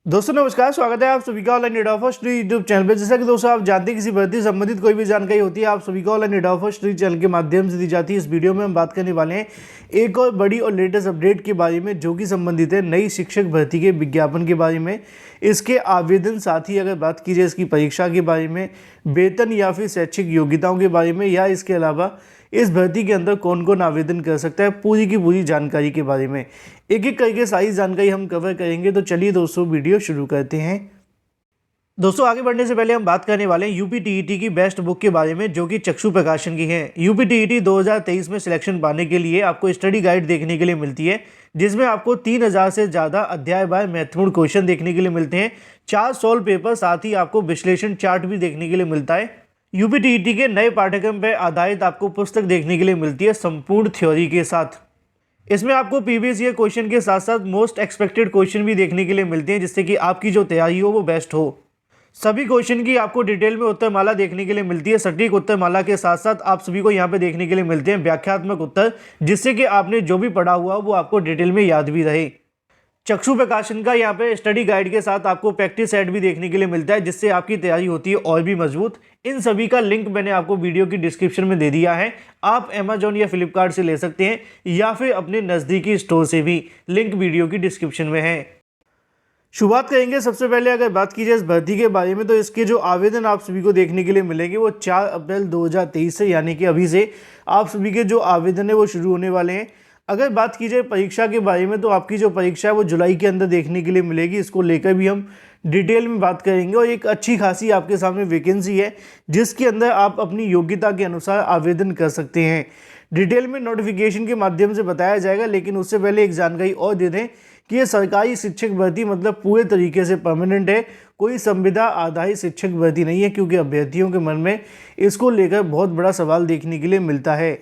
दोस्तों नमस्कार, स्वागत है आप सभी का online data first YouTube channel पे। जैसा कि दोस्तों आप जानते हैं किसी भर्ती से संबंधित कोई भी जानकारी होती है आप सभी को ऑनलाइन डेटा फर्स्ट चैनल के माध्यम से दी जाती है। इस वीडियो में हम बात करने वाले हैं एक और बड़ी और लेटेस्ट अपडेट के बारे में जो कि संबंधित है नई शिक्षक भर्ती के विज्ञापन के बारे में, इसके आवेदन, साथ ही अगर बात की जाए इसकी परीक्षा के बारे में, वेतन या फिर शैक्षिक योग्यताओं के बारे में, या इसके अलावा इस भर्ती के अंदर कौन कौन आवेदन कर सकता है, पूरी की पूरी जानकारी के बारे में एक एक करके सारी जानकारी हम कवर करेंगे। तो चलिए दोस्तों वीडियो शुरू करते हैं। दोस्तों आगे बढ़ने से पहले हम बात करने वाले हैं यूपी टीईटी की बेस्ट बुक के बारे में जो कि चक्षु प्रकाशन की है। यूपी टीईटी 2023 में सिलेक्शन पाने के लिए आपको स्टडी गाइड देखने के लिए मिलती है जिसमें आपको 3000 से ज़्यादा अध्याय बाय महत्वपूर्ण क्वेश्चन देखने के लिए मिलते हैं, 4 सॉल्व पेपर, साथ ही आपको विश्लेषण चार्ट भी देखने के लिए मिलता है। यूपी टीईटी के नए पाठ्यक्रम पर आधारित आपको पुस्तक देखने के लिए मिलती है संपूर्ण थ्योरी के साथ। इसमें आपको प्रीवियस ईयर क्वेश्चन के साथ साथ मोस्ट एक्सपेक्टेड क्वेश्चन भी देखने के लिए मिलते हैं जिससे कि आपकी जो तैयारी हो वो बेस्ट हो। सभी क्वेश्चन की आपको डिटेल में उत्तरमाला देखने के लिए मिलती है। सटीक उत्तरमाला के साथ साथ आप सभी को यहाँ पे देखने के लिए मिलते हैं व्याख्यात्मक उत्तर, जिससे कि आपने जो भी पढ़ा हुआ वो आपको डिटेल में याद भी रहे। चक्षु प्रकाशन का यहाँ पे स्टडी गाइड के साथ आपको प्रैक्टिस सेट भी देखने के लिए मिलता है जिससे आपकी तैयारी होती है और भी मजबूत। इन सभी का लिंक मैंने आपको वीडियो की डिस्क्रिप्शन में दे दिया है। आप अमेजॉन या फ्लिपकार्ट से ले सकते हैं या फिर अपने नज़दीकी स्टोर से भी, लिंक वीडियो की डिस्क्रिप्शन में है। शुरुआत करेंगे सबसे पहले अगर बात की जाए इस भर्ती के बारे में, तो इसके जो आवेदन आप सभी को देखने के लिए मिलेंगे वो 4 अप्रैल 2023 से, यानी कि अभी से आप सभी के जो आवेदन है वो शुरू होने वाले हैं। अगर बात की जाए परीक्षा के बारे में तो आपकी जो परीक्षा है वो जुलाई के अंदर देखने के लिए मिलेगी। इसको लेकर भी हम डिटेल में बात करेंगे और एक अच्छी खासी आपके सामने वैकेंसी है जिसके अंदर आप अपनी योग्यता के अनुसार आवेदन कर सकते हैं। डिटेल में नोटिफिकेशन के माध्यम से बताया जाएगा, लेकिन उससे पहले एक जानकारी और दे दें कि ये सरकारी शिक्षक भर्ती मतलब पूरे तरीके से परमानेंट है, कोई संविदा आधारित शिक्षक भर्ती नहीं है, क्योंकि अभ्यर्थियों के मन में इसको लेकर बहुत बड़ा सवाल देखने के लिए मिलता है।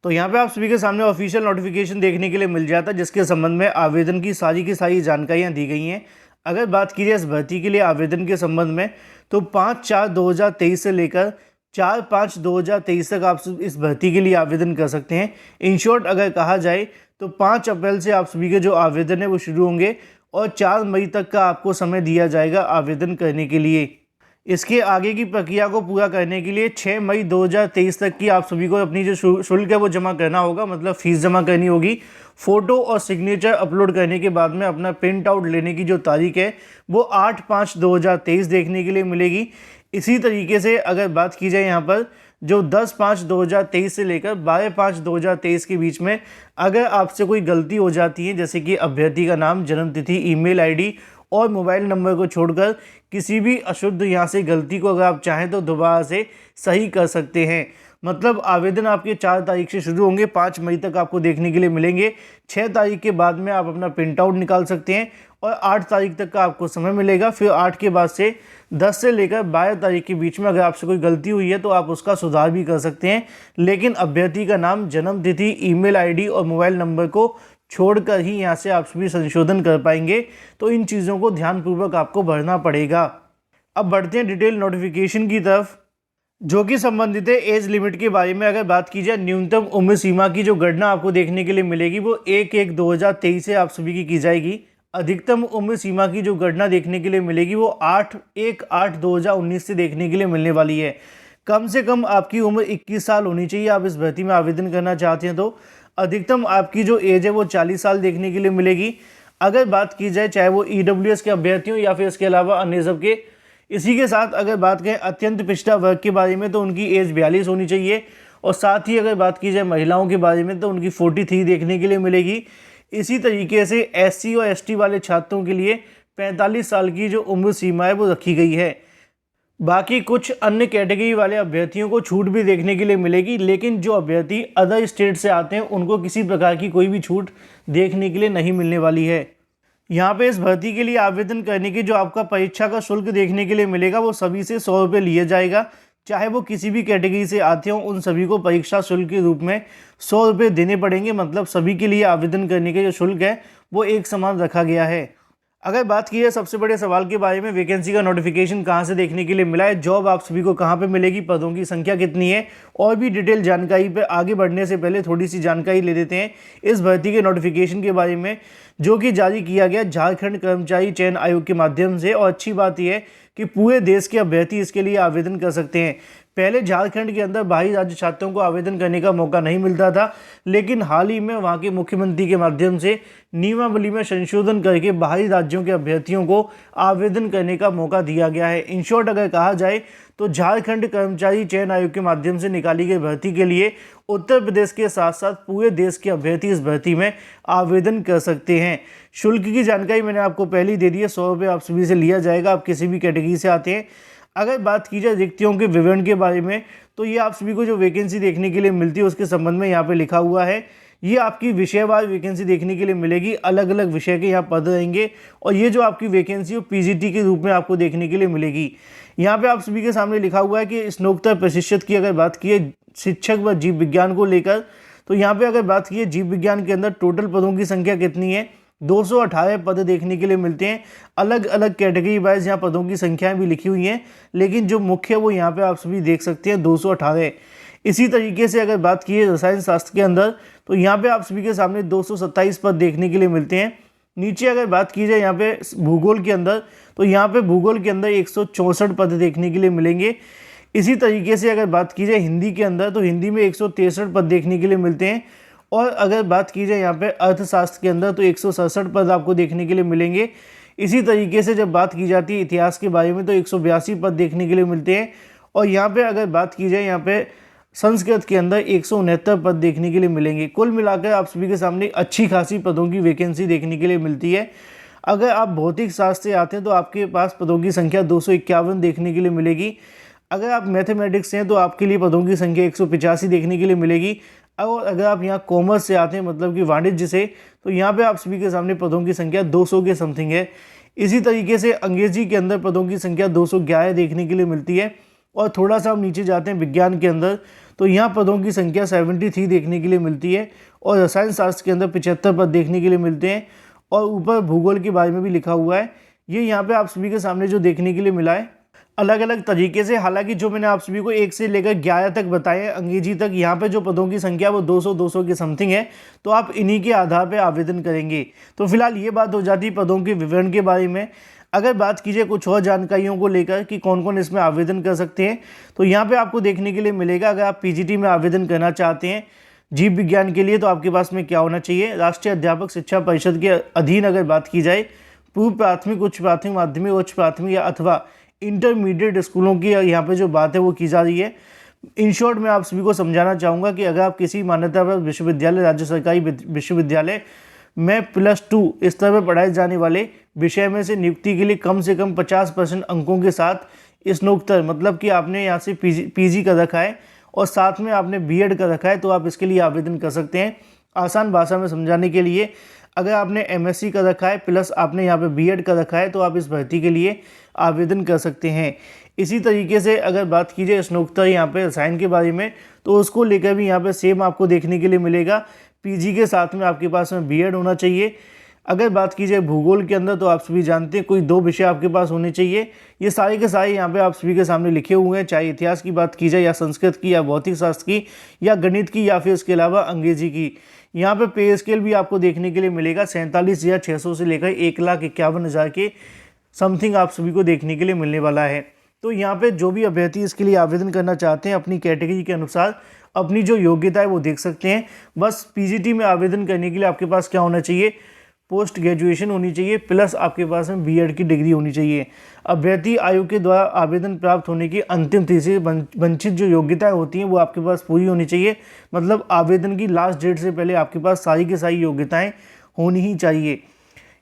तो यहाँ पे आप सभी के सामने ऑफिशियल नोटिफिकेशन देखने के लिए मिल जाता है जिसके संबंध में आवेदन की सारी जानकारियाँ दी गई हैं। अगर बात की जाए इस भर्ती के लिए आवेदन के संबंध में तो 5/4/2023 से लेकर 4/5/2023 तक आप इस भर्ती के लिए आवेदन कर सकते हैं। इन शॉर्ट अगर कहा जाए तो 5 अप्रैल से आप सभी के जो आवेदन है वो शुरू होंगे और 4 मई तक का आपको समय दिया जाएगा आवेदन करने के लिए। इसके आगे की प्रक्रिया को पूरा करने के लिए 6 मई 2023 तक की आप सभी को अपनी जो शुल्क है वो जमा करना होगा, मतलब फीस जमा करनी होगी। फ़ोटो और सिग्नेचर अपलोड करने के बाद में अपना प्रिंट आउट लेने की जो तारीख है वो 8/5/2023 देखने के लिए मिलेगी। इसी तरीके से अगर बात की जाए यहाँ पर जो 10/5/2023 से लेकर 12/5/2023 के बीच में अगर आपसे कोई गलती हो जाती है, जैसे कि अभ्यर्थी का नाम, जन्मतिथि, ईमेल आईडी और मोबाइल नंबर को छोड़कर किसी भी अशुद्ध यहाँ से गलती को अगर आप चाहें तो दोबारा से सही कर सकते हैं। मतलब आवेदन आपके 4 तारीख से शुरू होंगे, 5 मई तक आपको देखने के लिए मिलेंगे। 6 तारीख के बाद में आप अपना प्रिंट आउट निकाल सकते हैं और 8 तारीख तक का आपको समय मिलेगा। फिर 8 के बाद से 10 से लेकर 12 तारीख के बीच में अगर आपसे कोई गलती हुई है तो आप उसका सुधार भी कर सकते हैं, लेकिन अभ्यर्थी का नाम, जन्मतिथि, ईमेल आईडी और मोबाइल नंबर को छोड़कर ही यहाँ से आप सभी संशोधन कर पाएंगे। तो इन चीज़ों को ध्यानपूर्वक आपको भरना पड़ेगा। अब बढ़ते हैं डिटेल नोटिफिकेशन की तरफ जो कि संबंधित है एज लिमिट के बारे में। अगर बात की जाए न्यूनतम उम्र सीमा की जो गणना आपको देखने के लिए मिलेगी वो 1/1/2023 से आप सभी की जाएगी। अधिकतम उम्र सीमा की जो गणना देखने के लिए मिलेगी वो 8/1/2019 से देखने के लिए मिलने वाली है। कम से कम आपकी उम्र 21 साल होनी चाहिए आप इस भर्ती में आवेदन करना चाहते हैं तो। अधिकतम आपकी जो एज है वो 40 साल देखने के लिए मिलेगी। अगर बात की जाए चाहे वो ईडब्ल्यूएस के अभ्यर्थियों या फिर इसके अलावा अन्य सब के, इसी के साथ अगर बात करें अत्यंत पिछड़ा वर्ग के बारे में तो उनकी एज 42 होनी चाहिए। और साथ ही अगर बात की जाए महिलाओं के बारे में तो उनकी 43 देखने के लिए मिलेगी। इसी तरीके से एससी और एसटी वाले छात्रों के लिए 45 साल की जो उम्र सीमा है वो रखी गई है। बाकी कुछ अन्य कैटेगरी वाले अभ्यर्थियों को छूट भी देखने के लिए मिलेगी, लेकिन जो अभ्यर्थी अदर स्टेट से आते हैं उनको किसी प्रकार की कोई भी छूट देखने के लिए नहीं मिलने वाली है। यहाँ पे इस भर्ती के लिए आवेदन करने की जो आपका परीक्षा का शुल्क देखने के लिए मिलेगा वो सभी से 100 रुपये लिया जाएगा। चाहे वो किसी भी कैटेगरी से आते हों उन सभी को परीक्षा शुल्क के रूप में 100 रुपये देने पड़ेंगे। मतलब सभी के लिए आवेदन करने के जो शुल्क है वो एक समान रखा गया है। अगर बात की है सबसे बड़े सवाल के बारे में, वैकेंसी का नोटिफिकेशन कहाँ से देखने के लिए मिला है, जॉब आप सभी को कहाँ पे मिलेगी, पदों की संख्या कितनी है, और भी डिटेल जानकारी पे आगे बढ़ने से पहले थोड़ी सी जानकारी ले लेते हैं इस भर्ती के नोटिफिकेशन के बारे में, जो कि जारी किया गया झारखंड कर्मचारी चयन आयोग के माध्यम से। और अच्छी बात यह है कि पूरे देश के अभ्यर्थी इसके लिए आवेदन कर सकते हैं। पहले झारखंड के अंदर बाहरी राज्य छात्रों को आवेदन करने का मौका नहीं मिलता था, लेकिन हाल ही में वहां के मुख्यमंत्री के माध्यम से नियमावली में संशोधन करके बाहरी राज्यों के अभ्यर्थियों को आवेदन करने का मौका दिया गया है। इन शॉर्ट अगर कहा जाए तो झारखंड कर्मचारी चयन आयोग के माध्यम से निकाली गई भर्ती के लिए उत्तर प्रदेश के साथ साथ पूरे देश के अभ्यर्थी इस भर्ती में आवेदन कर सकते हैं। शुल्क की जानकारी मैंने आपको पहले ही दे दी है, 100 रुपये आप सभी से लिया जाएगा, आप किसी भी कैटेगरी से आते हैं। अगर बात की जाए रिक्तियों के विवरण के बारे में, तो ये आप सभी को जो वैकेंसी देखने के लिए मिलती है उसके संबंध में यहाँ पे लिखा हुआ है। ये आपकी विषयवार वैकेंसी देखने के लिए मिलेगी, अलग अलग विषय के यहाँ पद रहेंगे, और ये जो आपकी वैकेंसी वो पीजीटी के रूप में आपको देखने के लिए मिलेगी। यहाँ पे आप सभी के सामने लिखा हुआ है कि स्नातकोत्तर प्रतिशत की अगर बात की है शिक्षक व जीव विज्ञान को लेकर, तो यहाँ पे अगर बात की है जीव विज्ञान के अंदर टोटल पदों की संख्या कितनी है, 218 पद देखने के लिए मिलते हैं। अलग अलग कैटेगरी वाइज यहाँ पदों की संख्याएं भी लिखी हुई हैं, लेकिन जो मुख्य वो यहाँ पे आप सभी देख सकते हैं 218। इसी तरीके से अगर बात की है रसायन शास्त्र के अंदर, तो यहाँ पे आप सभी के सामने 227 पद देखने के लिए मिलते हैं। नीचे अगर बात की जाए यहाँ पे भूगोल के अंदर, तो यहाँ पे भूगोल के अंदर 164 पद देखने के लिए मिलेंगे। इसी तरीके से अगर बात की जाए हिंदी के अंदर, तो हिंदी में 163 पद देखने के लिए मिलते हैं। और अगर बात की जाए यहाँ पे अर्थशास्त्र के अंदर, तो 167 पद आपको देखने के लिए मिलेंगे। इसी तरीके से जब बात की जाती है इतिहास के बारे में, तो 182 पद देखने के लिए मिलते हैं। और यहाँ पे अगर बात की जाए यहाँ पे संस्कृत के अंदर 169 पद देखने के लिए मिलेंगे। कुल मिलाकर आप सभी के सामने अच्छी खासी पदों की वैकेंसी देखने के लिए मिलती है। अगर आप भौतिक शास्त्र से आते हैं तो आपके पास पदों की संख्या 251 देखने के लिए मिलेगी। अगर आप मैथमेटिक्स से हैं तो आपके लिए पदों की संख्या 185 देखने के लिए मिलेगी। और अगर आप यहाँ कॉमर्स से आते हैं, मतलब कि वाणिज्य से, तो यहाँ पे आप सभी के सामने पदों की संख्या 200 के समथिंग है। इसी तरीके से अंग्रेजी के अंदर पदों की संख्या 211 देखने के लिए मिलती है। और थोड़ा सा हम नीचे जाते हैं विज्ञान के अंदर, तो यहाँ पदों की संख्या 73 देखने के लिए मिलती है। और रसायन शास्त्र के अंदर 75 पद देखने के लिए मिलते हैं। और ऊपर भूगोल के बारे में भी लिखा हुआ है। ये यहाँ पे आप सभी के सामने जो देखने के लिए मिला है अलग अलग तरीके से, हालांकि जो मैंने आप सभी को 1 से लेकर 11 तक बताए अंग्रेजी तक, यहाँ पे जो पदों की संख्या वो 200 के समथिंग है। तो आप इन्हीं के आधार पे आवेदन करेंगे। तो फिलहाल ये बात हो जाती है पदों के विवरण के बारे में। अगर बात कीजिए कुछ और जानकारियों को लेकर कि कौन कौन इसमें आवेदन कर सकते हैं, तो यहाँ पे आपको देखने के लिए मिलेगा अगर आप पीजीटी में आवेदन करना चाहते हैं जीव विज्ञान के लिए, तो आपके पास में क्या होना चाहिए, राष्ट्रीय अध्यापक शिक्षा परिषद के अधीन अगर बात की जाए पूर्व प्राथमिक, उच्च प्राथमिक, माध्यमिक, उच्च प्राथमिक या अथवा इंटरमीडिएट स्कूलों की यहाँ पे जो बात है वो की जा रही है। इन शॉर्ट मैं आप सभी को समझाना चाहूँगा कि अगर आप किसी मान्यता प्राप्त विश्वविद्यालय, राज्य सरकारी विश्वविद्यालय में +2 स्तर पर पढ़ाए जाने वाले विषय में से नियुक्ति के लिए कम से कम 50% अंकों के साथ स्नातकोत्तर, मतलब कि आपने यहाँ से पीजी कर रखा है और साथ में आपने बीएड कर रखा है, तो आप इसके लिए आवेदन कर सकते हैं। आसान भाषा में समझाने के लिए, अगर आपने एमएससी कर रखा है प्लस आपने यहाँ पे बीएड कर रखा है, तो आप इस भर्ती के लिए आवेदन कर सकते हैं। इसी तरीके से अगर बात की जाए स्नातकोत्तर यहाँ पे रसायन के बारे में, तो उसको लेकर भी यहाँ पे सेम आपको देखने के लिए मिलेगा। पीजी के साथ में आपके पास में बीएड होना चाहिए। अगर बात की जाए भूगोल के अंदर, तो आप सभी जानते हैं कोई 2 विषय आपके पास होने चाहिए। ये सारे के सारे यहाँ पे आप सभी के सामने लिखे हुए हैं, चाहे इतिहास की बात की जाए या संस्कृत की या भौतिक शास्त्र की या गणित की या फिर इसके अलावा अंग्रेजी की। यहाँ पे पे स्केल भी आपको देखने के लिए मिलेगा 47,600 से लेकर 1,51,000 के समथिंग आप सभी को देखने के लिए मिलने वाला है। तो यहाँ पे जो भी अभ्यर्थी इसके लिए आवेदन करना चाहते हैं अपनी कैटेगरी के अनुसार अपनी जो योग्यता है वो देख सकते हैं। बस पीजीटी में आवेदन करने के लिए आपके पास क्या होना चाहिए, पोस्ट ग्रेजुएशन होनी चाहिए प्लस आपके पास में बीएड की डिग्री होनी चाहिए। अभ्यर्थी आयोग के द्वारा आवेदन प्राप्त होने की अंतिम तिथि से वंचित जो योग्यताएं होती हैं वो आपके पास पूरी होनी चाहिए। मतलब आवेदन की लास्ट डेट से पहले आपके पास सारी की सारी योग्यताएं होनी ही चाहिए।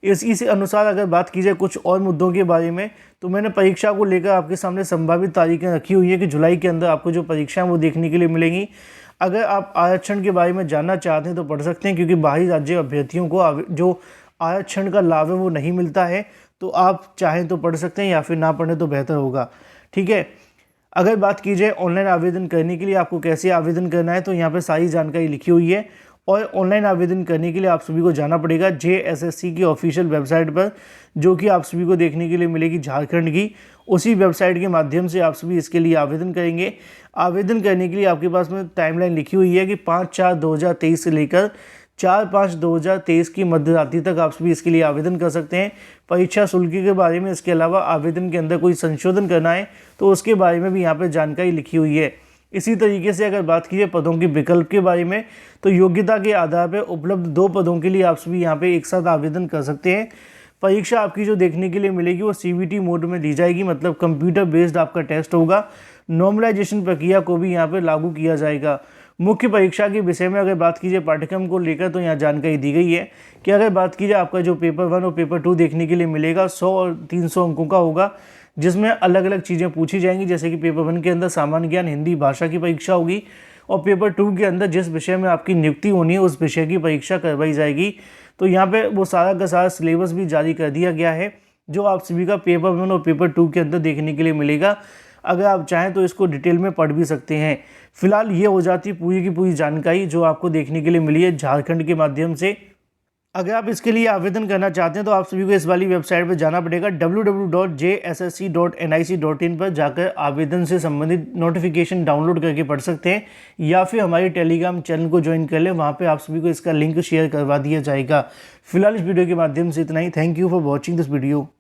इसी से अनुसार अगर बात की जाए कुछ और मुद्दों के बारे में, तो मैंने परीक्षा को लेकर आपके सामने संभावित तारीखें रखी हुई है कि जुलाई के अंदर आपको जो परीक्षाएं वो देखने के लिए मिलेंगी। अगर आप आरक्षण के बारे में जानना चाहते हैं तो पढ़ सकते हैं, क्योंकि बाहरी राज्य अभ्यर्थियों को जो आरक्षण का लाभ है वो नहीं मिलता है। तो आप चाहें तो पढ़ सकते हैं या फिर ना पढ़ें तो बेहतर होगा। ठीक है। अगर बात की जाए ऑनलाइन आवेदन करने के लिए आपको कैसे आवेदन करना है, तो यहाँ पे सारी जानकारी लिखी हुई है। और ऑनलाइन आवेदन करने के लिए आप सभी को जाना पड़ेगा JSSC की ऑफिशियल वेबसाइट पर, जो कि आप सभी को देखने के लिए मिलेगी झारखंड की। उसी वेबसाइट के माध्यम से आप सभी इसके लिए आवेदन करेंगे। आवेदन करने के लिए आपके पास में टाइमलाइन लिखी हुई है कि 5/4/2023 से लेकर 4/5/2023 की मध्य रात्रि तक आप सभी इसके लिए आवेदन कर सकते हैं। परीक्षा शुल्क के बारे में, इसके अलावा आवेदन के अंदर कोई संशोधन करना है तो उसके बारे में भी यहाँ पर जानकारी लिखी हुई है। इसी तरीके से अगर बात कीजिए पदों के विकल्प के बारे में, तो योग्यता के आधार पर उपलब्ध 2 पदों के लिए आप सभी यहाँ पे एक साथ आवेदन कर सकते हैं। परीक्षा आपकी जो देखने के लिए मिलेगी वो CBT मोड में दी जाएगी, मतलब कंप्यूटर बेस्ड आपका टेस्ट होगा। नॉर्मलाइजेशन प्रक्रिया को भी यहाँ पे लागू किया जाएगा। मुख्य परीक्षा के विषय में अगर बात कीजिए पाठ्यक्रम को लेकर, तो यहाँ जानकारी दी गई है कि अगर बात कीजिए आपका जो पेपर 1 और पेपर 2 देखने के लिए मिलेगा 100 और 300 अंकों का होगा, जिसमें अलग अलग चीज़ें पूछी जाएंगी। जैसे कि पेपर 1 के अंदर सामान्य ज्ञान हिंदी भाषा की परीक्षा होगी और पेपर 2 के अंदर जिस विषय में आपकी नियुक्ति होनी है उस विषय की परीक्षा करवाई जाएगी। तो यहाँ पे वो सारा का सारा सिलेबस भी जारी कर दिया गया है, जो आप सभी का पेपर 1 और पेपर 2 के अंदर देखने के लिए मिलेगा। अगर आप चाहें तो इसको डिटेल में पढ़ भी सकते हैं। फिलहाल ये हो जाती है पूरी की पूरी जानकारी जो आपको देखने के लिए मिली है झारखंड के माध्यम से। अगर आप इसके लिए आवेदन करना चाहते हैं तो आप सभी को इस वाली वेबसाइट पर जाना पड़ेगा www.jssc.nic.in पर जाकर आवेदन से संबंधित नोटिफिकेशन डाउनलोड करके पढ़ सकते हैं, या फिर हमारे टेलीग्राम चैनल को ज्वाइन कर लें, वहाँ पे आप सभी को इसका लिंक शेयर करवा दिया जाएगा। फिलहाल इस वीडियो के माध्यम से इतना ही। Thank you for watching this video.